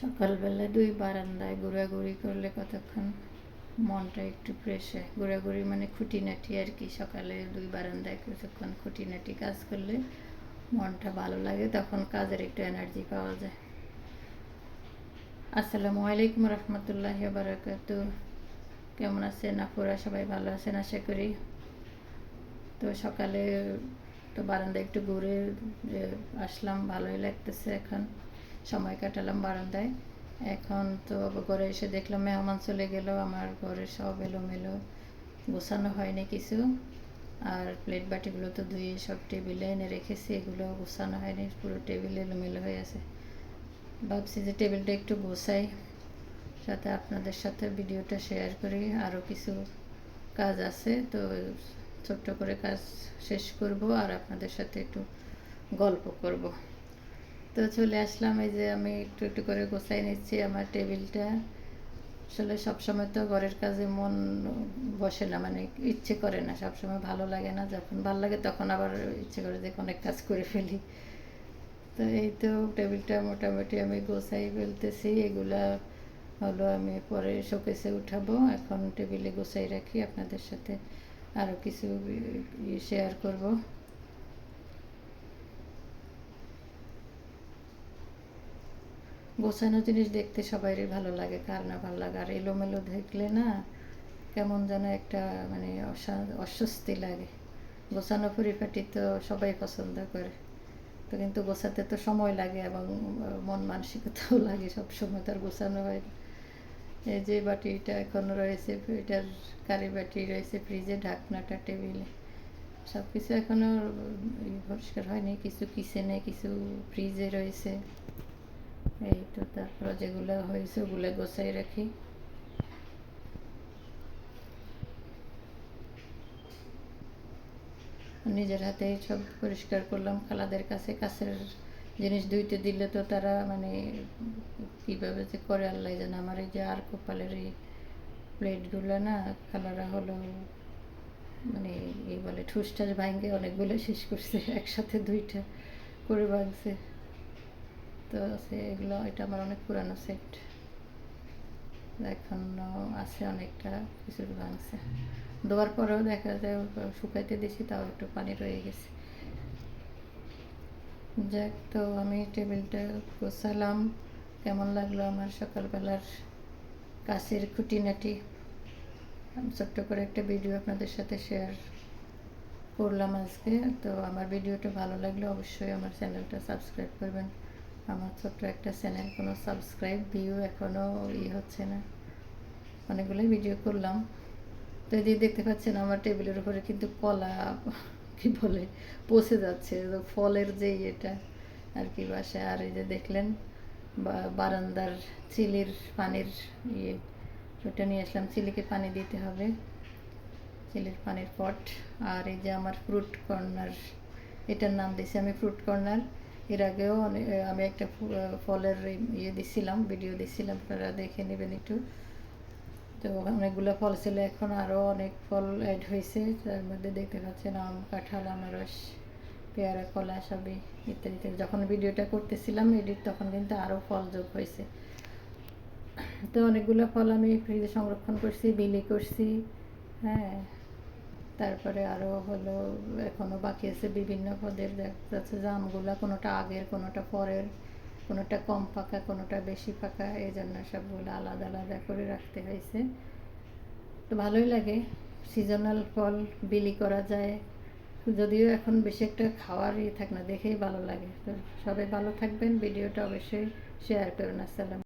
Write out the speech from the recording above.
সকালবেলা দুই বারান্দায় ঘোরাঘুরি করলে কতক্ষণ মনটা একটু ফ্রেশ হয়। ঘোরাঘুরি মানে খুঁটিনাটি আর কি। সকালে দুই বারান্দায় কিছুক্ষণ খুঁটিনাটি কাজ করলে মনটা ভালো লাগে, তখন কাজের একটু এনার্জি পাওয়া যায়। আসসালামু আলাইকুম রহমতুল্লাহি বারাকাতু। কেমন আছেন আপুরা? সবাই ভালো আছেন আশা করি। তো সকালে তো বারান্দায় একটু ঘুরে আসলাম, ভালোই লাগতেছে। এখন সময় কাটালাম বারান্দায়। এখন তো ঘরে এসে দেখলাম মেহমান চলে গেল, আমার ঘরে সব এলোমেলো, গোছানো হয়নি কিছু। আর প্লেট বাটিগুলো তো ধুয়ে সব টেবিলে এনে রেখেছি, এগুলো গোছানো হয়নি, পুরো টেবিল এলোমেলো হয়ে আছে। ভাবছি যে টেবিলটা একটু গোছাই, সাথে আপনাদের সাথে ভিডিওটা শেয়ার করি। আরও কিছু কাজ আছে, তো ছোট্ট করে কাজ শেষ করব আর আপনাদের সাথে একটু গল্প করব। তো চলে আসলাম, এই যে আমি একটু একটু করে গোছাই নিচ্ছি আমার টেবিলটা। আসলে সবসময় তো ঘরের কাজে মন বসে না, মানে ইচ্ছে করে না, সবসময় ভালো লাগে না। যখন ভালো লাগে তখন আবার ইচ্ছে করে যে অনেক কাজ করে ফেলি। তো এই তো টেবিলটা মোটামুটি আমি গোছাই ফেলতেছি। এগুলা হলো আমি পরে শোকেসে উঠাবো, এখন টেবিলে গোছাই রাখি। আপনাদের সাথে আরও কিছু শেয়ার করব। গোছানো জিনিস দেখতে সবারই ভালো লাগে, কার না ভালো লাগে। আর এলোমেলো দেখলে না কেমন যেন একটা মানে অস্বস্তি লাগে। গোছানো পরিপাটি তো সবাই পছন্দ করে, তো কিন্তু গোছাতে তো সময় লাগে এবং মন মানসিকতাও লাগে। সব সময় তার গোছানো হয়। এই যে বাটিটা এখনও রয়েছে, এটার কারি বাটি রয়েছে ফ্রিজে, ঢাকনাটা টেবিলে, সব কিছু এখনও পরিষ্কার হয়নি। কিছু কিচেনে, কিছু ফ্রিজে রয়েছে। এই তো তারপরে যেগুলো হয়েছে ওগুলো গোছাই রাখি। নিজের হাতে সব পরিষ্কার করলাম। খালাদের কাছে কাছের জিনিস ধুইতে দিলে তো তারা মানে কীভাবে যে করে আল্লাহ জানে। আমার এই যে আর কপালের এই প্লেটগুলো না খালারা হলো মানে এই বলে ঠুসঠাস ভাঙে অনেকগুলো শেষ করছে, একসাথে দুইটা করে ভাঙছে। তো আছে এগুলো, এটা আমার অনেক পুরানো সেট, এখনও আছে অনেকটা, কিছু ভাঙছে। ধোয়ার পরেও দেখা যায় শুকাইতে দিছি, তাও একটু পানি রয়ে গেছে। যাক, তো আমি টেবিলটা গোছালাম। কেমন লাগলো আমার সকালবেলার কাছের খুঁটিনাটি ছোট্ট করে একটা ভিডিও আপনাদের সাথে শেয়ার করলাম আজকে। তো আমার ভিডিওটা ভালো লাগলে অবশ্যই আমার চ্যানেলটা সাবস্ক্রাইব করবেন। আমার ছোট্ট একটা চ্যানেল, কোনো সাবস্ক্রাইব ভিউ এখনও হচ্ছে না। অনেকগুলোই ভিডিও করলাম। তো এই যে দেখতে পাচ্ছেন আমার টেবিলের উপরে কিন্তু কলা কি বলে পচে যাচ্ছে, ফলের যে এটা আর কি বাসে। আর এই যে দেখলেন বারান্দার চিলির পানির ওটা নিয়ে আসলাম। চিলিকে পানি দিতে হবে, চিলির পানির পট। আর এই যে আমার ফ্রুট কর্নার, এটার নাম দিয়েছি আমি ফ্রুট কর্নার। এর আগেও আমি একটা ফলের দিছিলাম, ভিডিও দিছিলাম, আপনারা দেখে নেবেন একটু। তো অনেকগুলো ফল ছিল, এখন আরও অনেক ফল অ্যাড হয়েছে। তার মধ্যে দেখতে পাচ্ছেন আম, কাঁঠাল, আনারস, পেয়ারা, কলা সবই ইত্যাদি। যখন ভিডিওটা করতেছিলাম এডিট, তখন কিন্তু আরও ফল যোগ হয়েছে। তো অনেকগুলো ফল আমি ফ্রিজে সংরক্ষণ করছি, বিলি করছি। হ্যাঁ, তারপরে আরও হলো এখনও বাকি আছে বিভিন্ন পদের। দেখা যাচ্ছে যে আমগুলো কোনোটা আগের, কোনোটা পরের, কোনোটা কম পাকা, কোনোটা বেশি পাকা, এই জন্য সবগুলো আলাদা আলাদা করে রাখতে হয়েছে। তো ভালোই লাগে, সিজনাল ফল বিলি করা যায়। যদিও এখন বেশি একটা খাওয়ারই থাকে না, দেখেই ভালো লাগে। তো সবাই ভালো থাকবেন, ভিডিওটা অবশ্যই শেয়ার করুন। আসসালাম।